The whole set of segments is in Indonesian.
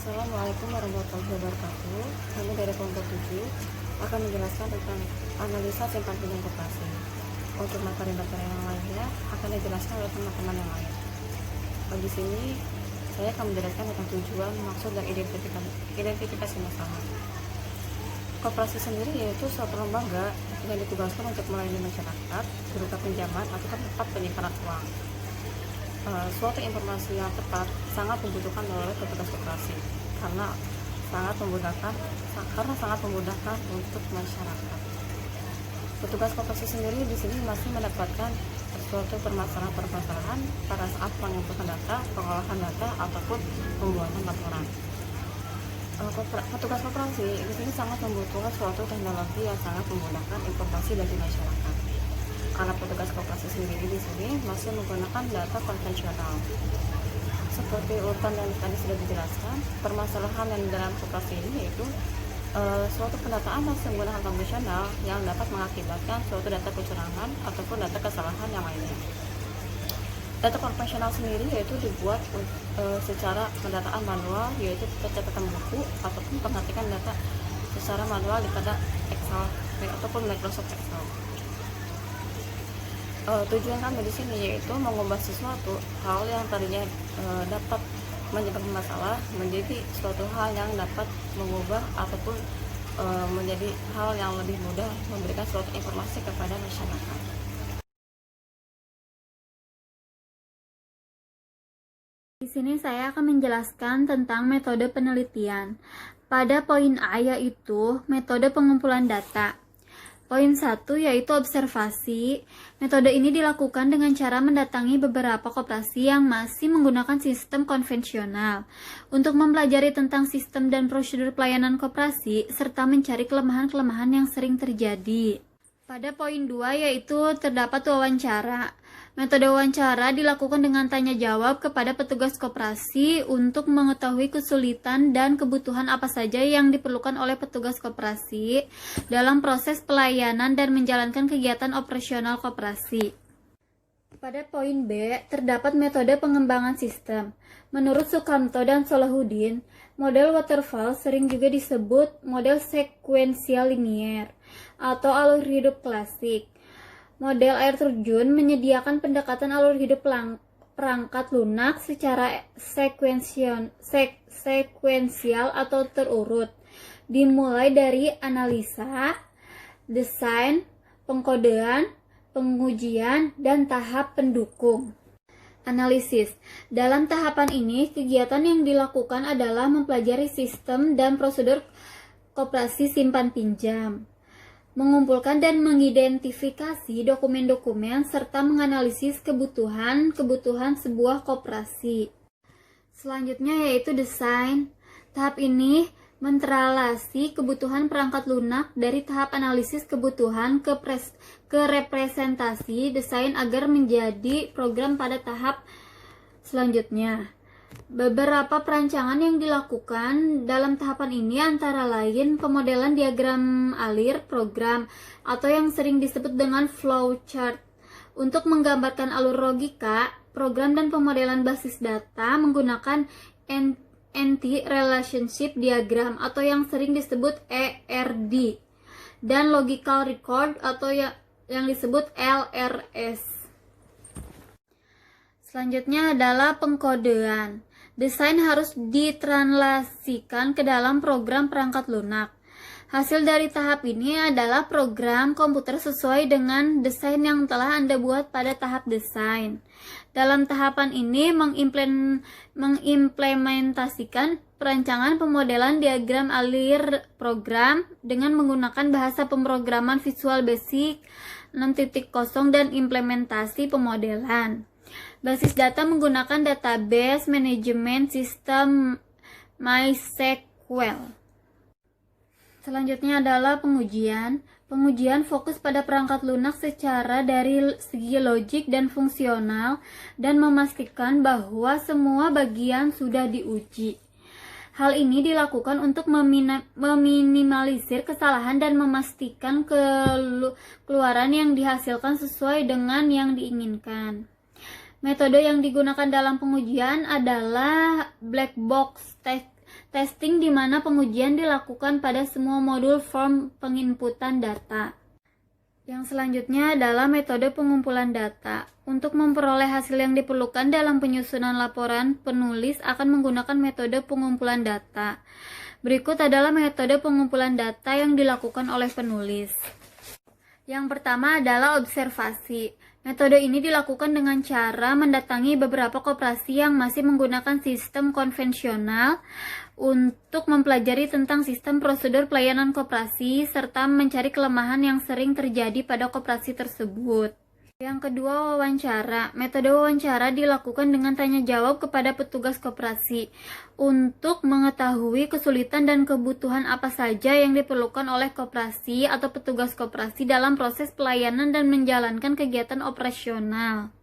Assalamualaikum warahmatullahi wabarakatuh. Kami dari kelompok 7 akan menjelaskan tentang analisa simpan pinjam koperasi. Untuk materi-materi yang lainnya akan dijelaskan oleh teman-teman yang lain. Di sini saya akan menjelaskan tentang tujuan, maksud, dan identifikasi masalah. Koperasi sendiri yaitu suatu lembaga yang ditugaskan untuk melayani masyarakat berupa pinjaman atau tempat penyimpanan uang. Suatu informasi yang tepat sangat dibutuhkan oleh petugas koperasi karena sangat memudahkan untuk masyarakat. Petugas koperasi sendiri di sini masih mendapatkan suatu permasalahan pada saat mengumpulkan data, pengolahan data ataupun pembuatan laporan. Petugas koperasi di sini sangat membutuhkan suatu teknologi yang sangat memudahkan informasi dari masyarakat. Karena petugas koperasi sendiri di sini masih menggunakan data konvensional. Seperti urutan yang tadi sudah dijelaskan, permasalahan yang dalam koperasi ini yaitu suatu pendataan masih menggunakan konvensional yang dapat mengakibatkan suatu data kecurangan ataupun data kesalahan yang lainnya. Data konvensional sendiri yaitu dibuat secara pendataan manual, yaitu catatan buku ataupun pengetikan data secara manual pada Excel ataupun Microsoft Excel. Tujuan kami di sini yaitu mengubah sesuatu hal yang tadinya dapat menyebabkan masalah menjadi suatu hal yang dapat mengubah ataupun menjadi hal yang lebih mudah memberikan suatu informasi kepada masyarakat. Di sini saya akan menjelaskan tentang metode penelitian. Pada poin A yaitu metode pengumpulan data. Poin 1 yaitu observasi. Metode ini dilakukan dengan cara mendatangi beberapa koperasi yang masih menggunakan sistem konvensional untuk mempelajari tentang sistem dan prosedur pelayanan koperasi serta mencari kelemahan-kelemahan yang sering terjadi. Pada poin 2 yaitu terdapat wawancara. Metode wawancara dilakukan dengan tanya jawab kepada petugas koperasi untuk mengetahui kesulitan dan kebutuhan apa saja yang diperlukan oleh petugas koperasi dalam proses pelayanan dan menjalankan kegiatan operasional koperasi. Pada poin B, terdapat metode pengembangan sistem. Menurut Sukamto dan Solahuddin, model waterfall sering juga disebut model sekuensial linier atau alur hidup klasik. Model air terjun menyediakan pendekatan alur hidup perangkat lunak secara sekuensial atau terurut, dimulai dari analisa, desain, pengkodean, pengujian, dan tahap pendukung. Analisis. Dalam tahapan ini, kegiatan yang dilakukan adalah mempelajari sistem dan prosedur koperasi simpan pinjam, mengumpulkan dan mengidentifikasi dokumen-dokumen, serta menganalisis kebutuhan sebuah koperasi. Selanjutnya yaitu desain. Tahap ini menteralasi kebutuhan perangkat lunak dari tahap analisis kebutuhan ke representasi desain agar menjadi program pada tahap selanjutnya. Beberapa perancangan yang dilakukan dalam tahapan ini antara lain pemodelan diagram alir program atau yang sering disebut dengan flowchart untuk menggambarkan alur logika, program dan pemodelan basis data menggunakan Entity Relationship Diagram atau yang sering disebut ERD, dan Logical Record atau yang disebut LRS. Selanjutnya adalah pengkodean. Desain harus ditranslasikan ke dalam program perangkat lunak. Hasil dari tahap ini adalah program komputer sesuai dengan desain yang telah Anda buat pada tahap desain. Dalam tahapan ini mengimplementasikan perancangan pemodelan diagram alir program dengan menggunakan bahasa pemrograman Visual Basic 6.0 dan implementasi pemodelan. Basis data menggunakan database manajemen sistem MySQL. Selanjutnya adalah pengujian. Pengujian fokus pada perangkat lunak secara dari segi logik dan fungsional dan memastikan bahwa semua bagian sudah diuji. Hal ini dilakukan untuk meminimalisir kesalahan dan memastikan keluaran yang dihasilkan sesuai dengan yang diinginkan. Metode yang digunakan dalam pengujian adalah black box Testing di mana pengujian dilakukan pada semua modul form penginputan data. Yang selanjutnya adalah metode pengumpulan data. Untuk memperoleh hasil yang diperlukan dalam penyusunan laporan, penulis akan menggunakan metode pengumpulan data. Berikut adalah metode pengumpulan data yang dilakukan oleh penulis. Yang pertama adalah observasi. Metode ini dilakukan dengan cara mendatangi beberapa koperasi yang masih menggunakan sistem konvensional untuk mempelajari tentang sistem prosedur pelayanan koperasi serta mencari kelemahan yang sering terjadi pada koperasi tersebut. Yang kedua, wawancara. Metode wawancara dilakukan dengan tanya jawab kepada petugas koperasi untuk mengetahui kesulitan dan kebutuhan apa saja yang diperlukan oleh koperasi atau petugas koperasi dalam proses pelayanan dan menjalankan kegiatan operasional.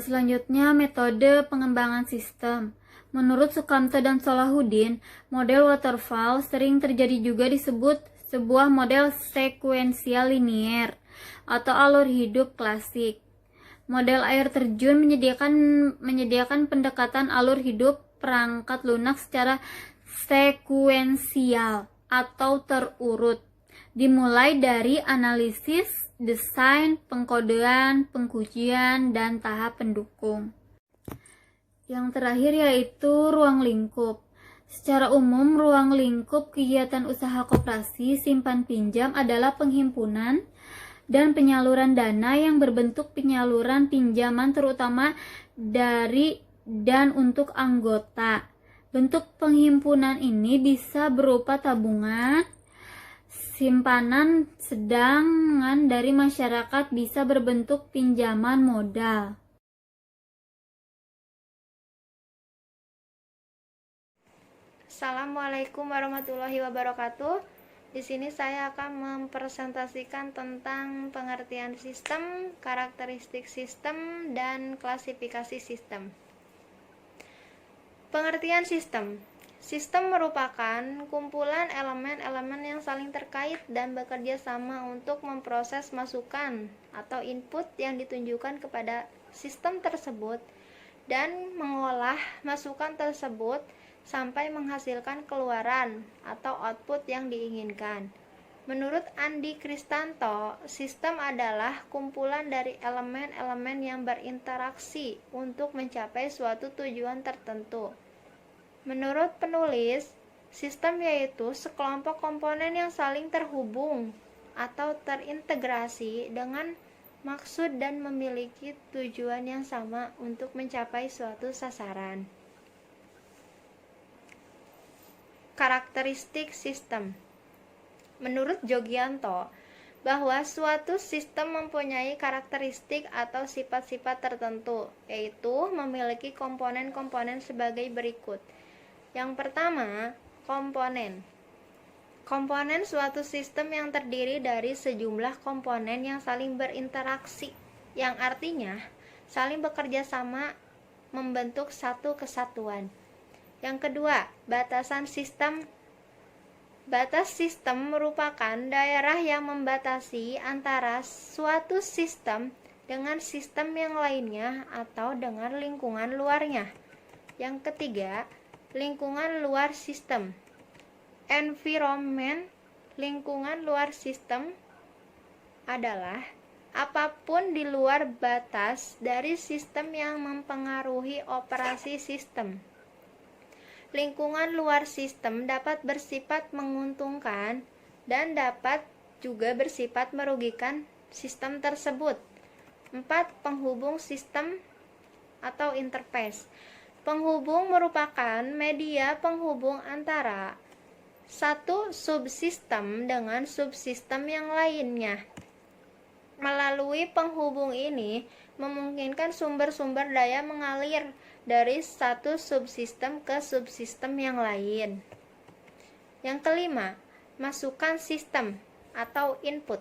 Selanjutnya, metode pengembangan sistem. Menurut Sukamto dan Solahuddin, model waterfall sering terjadi juga disebut sebuah model sekuensial linier atau alur hidup klasik. Model air terjun menyediakan pendekatan alur hidup perangkat lunak secara sekuensial atau terurut, dimulai dari analisis, desain, pengkodean, pengujian, dan tahap pendukung. Yang terakhir yaitu ruang lingkup. Secara umum, ruang lingkup kegiatan usaha koperasi simpan pinjam adalah penghimpunan dan penyaluran dana yang berbentuk penyaluran pinjaman terutama dari dan untuk anggota. Bentuk penghimpunan ini bisa berupa tabungan, simpanan, sedangkan dari masyarakat bisa berbentuk pinjaman modal. Assalamualaikum warahmatullahi wabarakatuh. Di sini saya akan mempresentasikan tentang pengertian sistem, karakteristik sistem, dan klasifikasi sistem. Pengertian sistem. Sistem merupakan kumpulan elemen-elemen yang saling terkait dan bekerja sama untuk memproses masukan atau input yang ditunjukkan kepada sistem tersebut dan mengolah masukan tersebut sampai menghasilkan keluaran atau output yang diinginkan. Menurut Andi Kristanto, sistem adalah kumpulan dari elemen-elemen yang berinteraksi untuk mencapai suatu tujuan tertentu. Menurut penulis, sistem yaitu sekelompok komponen yang saling terhubung atau terintegrasi dengan maksud dan memiliki tujuan yang sama untuk mencapai suatu sasaran. Karakteristik sistem. Menurut Jogianto, bahwa suatu sistem mempunyai karakteristik atau sifat-sifat tertentu, yaitu memiliki komponen-komponen sebagai berikut. Yang pertama, komponen. Komponen suatu sistem yang terdiri dari sejumlah komponen yang saling berinteraksi, yang artinya saling bekerja sama membentuk satu kesatuan. Yang kedua, batasan sistem. Batas sistem merupakan daerah yang membatasi antara suatu sistem dengan sistem yang lainnya atau dengan lingkungan luarnya. Yang ketiga, lingkungan luar sistem. Environment, lingkungan luar sistem adalah apapun di luar batas dari sistem yang mempengaruhi operasi sistem. Lingkungan luar sistem dapat bersifat menguntungkan dan dapat juga bersifat merugikan sistem tersebut. 4. Penghubung sistem atau interface. Penghubung merupakan media penghubung antara satu subsistem dengan subsistem yang lainnya. Melalui penghubung ini memungkinkan sumber-sumber daya mengalir dari satu subsistem ke subsistem yang lain. Yang kelima, masukan sistem atau input.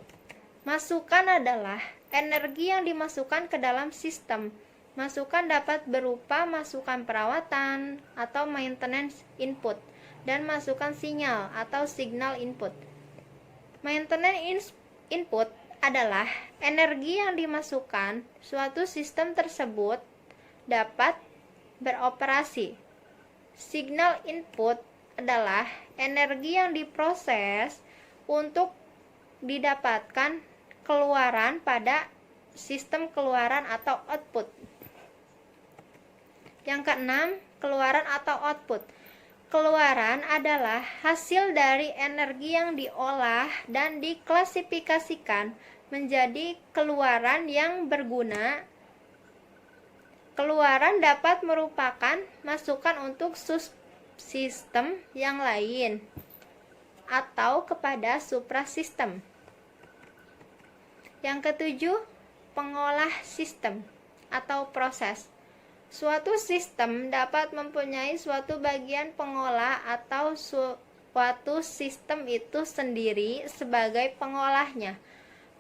Masukan adalah energi yang dimasukkan ke dalam sistem. Masukan dapat berupa masukan perawatan atau maintenance input dan masukan sinyal atau signal input. Maintenance input adalah energi yang dimasukkan suatu sistem tersebut dapat beroperasi. Signal input adalah energi yang diproses untuk didapatkan keluaran pada sistem keluaran atau output. Yang keenam, keluaran atau output. Keluaran adalah hasil dari energi yang diolah dan diklasifikasikan menjadi keluaran yang berguna. Keluaran dapat merupakan masukan untuk subsistem yang lain atau kepada suprasistem. Yang ketujuh, pengolah sistem atau proses. Suatu sistem dapat mempunyai suatu bagian pengolah atau suatu sistem itu sendiri sebagai pengolahnya.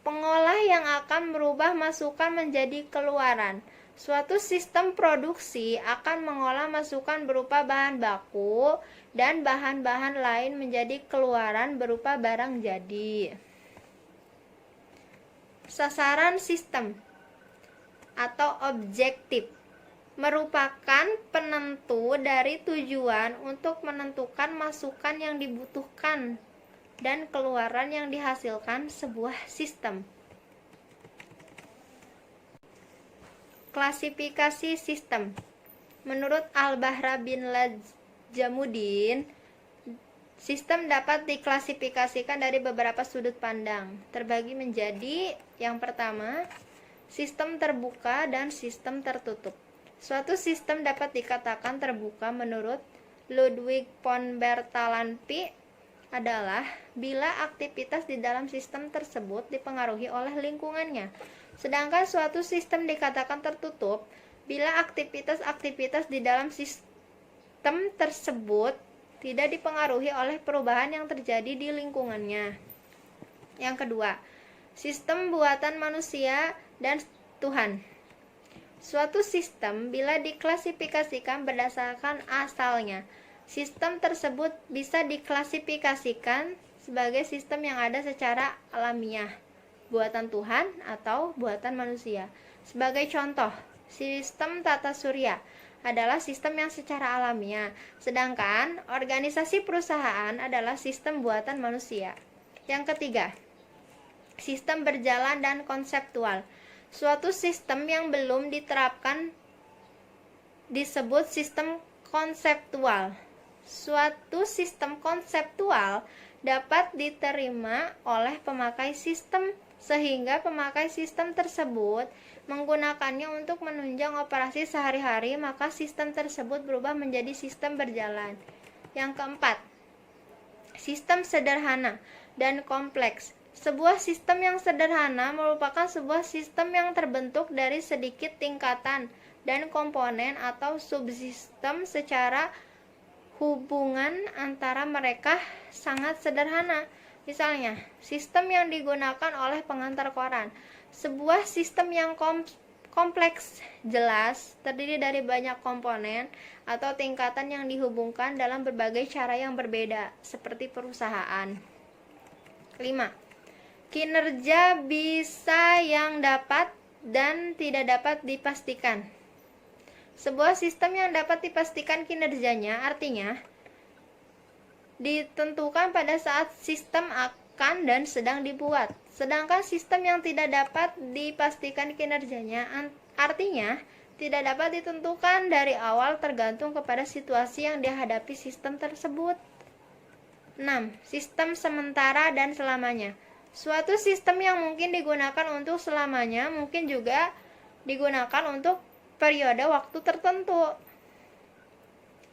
Pengolah yang akan merubah masukan menjadi keluaran. Suatu sistem produksi akan mengolah masukan berupa bahan baku dan bahan-bahan lain menjadi keluaran berupa barang jadi. Sasaran sistem atau objektif merupakan penentu dari tujuan untuk menentukan masukan yang dibutuhkan dan keluaran yang dihasilkan sebuah sistem. Klasifikasi sistem. Menurut Al-Bahra bin Jamuddin, sistem dapat diklasifikasikan dari beberapa sudut pandang, terbagi menjadi yang pertama, sistem terbuka dan sistem tertutup. Suatu sistem dapat dikatakan terbuka menurut Ludwig von Bertalanffy adalah bila aktivitas di dalam sistem tersebut dipengaruhi oleh lingkungannya. Sedangkan suatu sistem dikatakan tertutup bila aktivitas-aktivitas di dalam sistem tersebut tidak dipengaruhi oleh perubahan yang terjadi di lingkungannya. Yang kedua, sistem buatan manusia dan Tuhan. Suatu sistem bila diklasifikasikan berdasarkan asalnya, sistem tersebut bisa diklasifikasikan sebagai sistem yang ada secara alamiah, buatan Tuhan atau buatan manusia. Sebagai contoh, sistem tata surya adalah sistem yang secara alamiah, sedangkan organisasi perusahaan adalah sistem buatan manusia. Yang ketiga, sistem berjalan dan konseptual. Suatu sistem yang belum diterapkan disebut sistem konseptual. Suatu sistem konseptual dapat diterima oleh pemakai sistem sehingga pemakai sistem tersebut menggunakannya untuk menunjang operasi sehari-hari, maka sistem tersebut berubah menjadi sistem berjalan. Yang keempat, sistem sederhana dan kompleks. Sebuah sistem yang sederhana merupakan sebuah sistem yang terbentuk dari sedikit tingkatan dan komponen atau subsistem secara hubungan antara mereka sangat sederhana. Misalnya, sistem yang digunakan oleh pengantar koran. Sebuah sistem yang kompleks jelas terdiri dari banyak komponen atau tingkatan yang dihubungkan dalam berbagai cara yang berbeda, seperti perusahaan. 5. Kinerja bisa yang dapat dan tidak dapat dipastikan. Sebuah sistem yang dapat dipastikan kinerjanya artinya ditentukan pada saat sistem akan dan sedang dibuat. Sedangkan sistem yang tidak dapat dipastikan kinerjanya artinya tidak dapat ditentukan dari awal tergantung kepada situasi yang dihadapi sistem tersebut. 6. Sistem sementara dan selamanya. Suatu sistem yang mungkin digunakan untuk selamanya mungkin juga digunakan untuk periode waktu tertentu.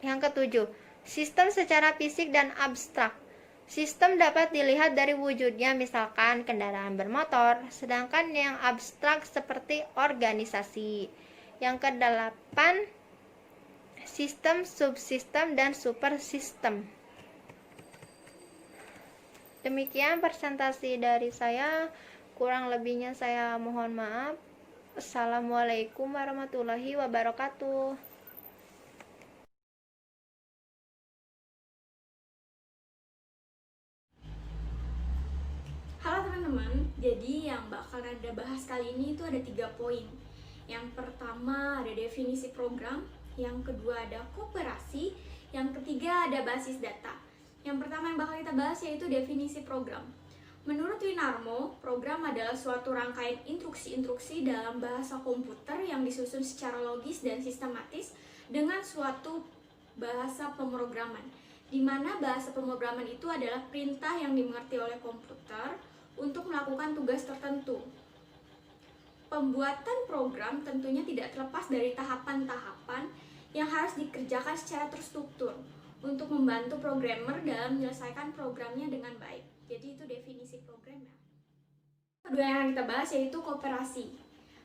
Yang ketujuh, sistem secara fisik dan abstrak. Sistem dapat dilihat dari wujudnya, misalkan kendaraan bermotor, sedangkan yang abstrak seperti organisasi. Yang kedelapan, sistem, subsistem, dan supersistem. Demikian presentasi dari saya, kurang lebihnya saya mohon maaf. Assalamualaikum warahmatullahi wabarakatuh. Halo teman-teman, jadi yang bakal Rada bahas kali ini itu ada 3 poin. Yang pertama ada definisi program, yang kedua ada kooperasi, yang ketiga ada basis data. Yang pertama yang bakal kita bahas yaitu definisi program. Menurut Winarmo, program adalah suatu rangkaian instruksi-instruksi dalam bahasa komputer yang disusun secara logis dan sistematis dengan suatu bahasa pemrograman, di mana bahasa pemrograman itu adalah perintah yang dimengerti oleh komputer untuk melakukan tugas tertentu. Pembuatan program tentunya tidak terlepas dari tahapan-tahapan yang harus dikerjakan secara terstruktur untuk membantu programmer dalam menyelesaikan programnya dengan baik. Jadi itu definisi programnya. Kedua yang akan kita bahas yaitu kooperasi.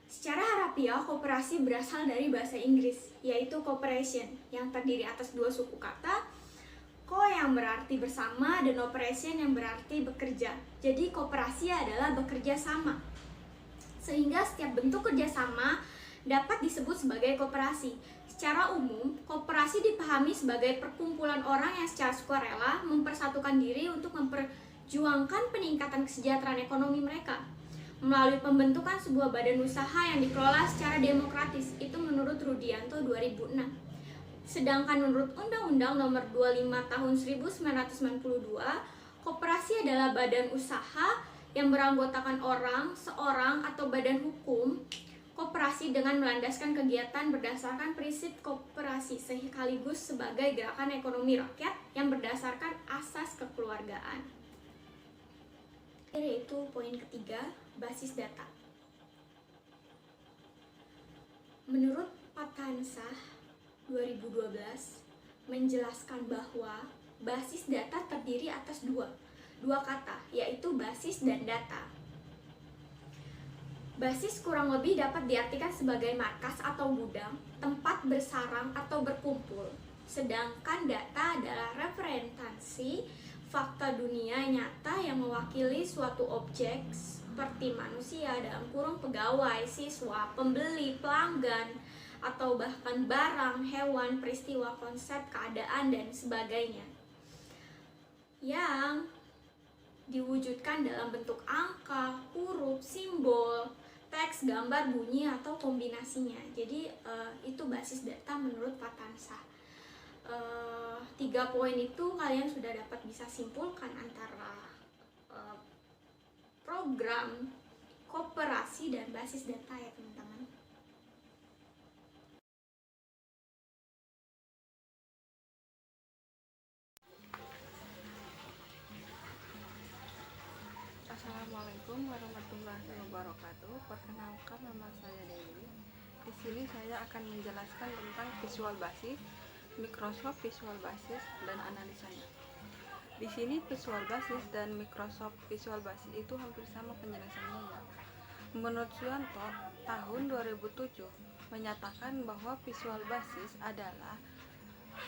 Secara harafiah, kooperasi berasal dari bahasa Inggris, yaitu cooperation, yang terdiri atas dua suku kata, ko yang berarti bersama dan operation yang berarti bekerja. Jadi kooperasi adalah bekerja sama. Sehingga setiap bentuk kerjasama dapat disebut sebagai kooperasi. Secara umum, kooperasi dipahami sebagai perkumpulan orang yang secara sukarela mempersatukan diri untuk memperjuangkan peningkatan kesejahteraan ekonomi mereka melalui pembentukan sebuah badan usaha yang dikelola secara demokratis. Itu menurut Rudianto 2006. Sedangkan menurut Undang-Undang Nomor 25 Tahun 1992, koperasi adalah badan usaha yang beranggotakan orang, seorang, atau badan hukum koperasi dengan melandaskan kegiatan berdasarkan prinsip koperasi sekaligus sebagai gerakan ekonomi rakyat yang berdasarkan asas kekeluargaan. Yaitu poin ketiga, basis data. Menurut Patansah 2012 menjelaskan bahwa basis data terdiri atas dua kata, yaitu basis dan data. Basis kurang lebih dapat diartikan sebagai markas atau gudang, tempat bersarang atau berkumpul. Sedangkan data adalah representasi fakta dunia nyata yang mewakili suatu objek seperti manusia dalam kurung pegawai, siswa, pembeli, pelanggan, atau bahkan barang, hewan, peristiwa, konsep, keadaan, dan sebagainya. Yang diwujudkan dalam bentuk angka, huruf, simbol, teks, gambar, bunyi, atau kombinasinya. Jadi itu basis data menurut Patansah. 3 poin itu kalian sudah dapat bisa simpulkan antara program, kooperasi, dan basis data ya teman-teman. Assalamualaikum warahmatullahi wabarakatuh. Perkenalkan, nama saya Dewi. Di sini saya akan menjelaskan tentang Visual Basic, Microsoft Visual Basic, dan analisanya. Di sini Visual Basic dan Microsoft Visual Basic itu hampir sama penjelasannya ya. Menurut Suyanto, tahun 2007 menyatakan bahwa Visual Basic adalah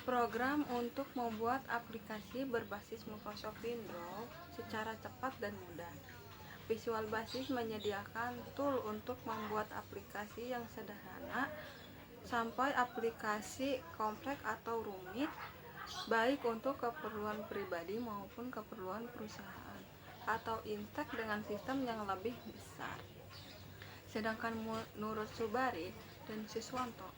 program untuk membuat aplikasi berbasis Microsoft Windows secara cepat dan mudah. Visual Basic menyediakan tool untuk membuat aplikasi yang sederhana sampai aplikasi kompleks atau rumit, baik untuk keperluan pribadi maupun keperluan perusahaan, atau intek dengan sistem yang lebih besar. Sedangkan menurut Subari dan Siswanto,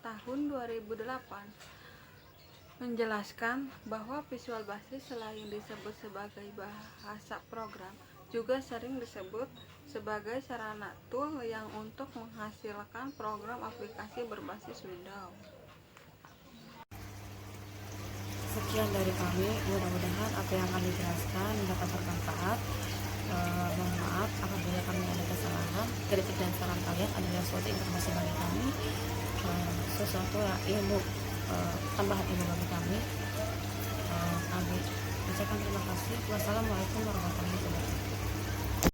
tahun 2008 menjelaskan bahwa Visual Basic selain disebut sebagai bahasa program, juga sering disebut sebagai sarana tool yang untuk menghasilkan program aplikasi berbasis Windows. Sekian dari kami, mudah-mudahan apa yang kami jelaskan dapat bermanfaat. Mohon maaf apabila kami ada kesalahan. Kritik dan saran kalian adalah suatu informasi bagi kami, sesuatu ilmu, tambahan ilmu bagi kami. Kami ucapkan terima kasih. Wassalamualaikum warahmatullahi wabarakatuh.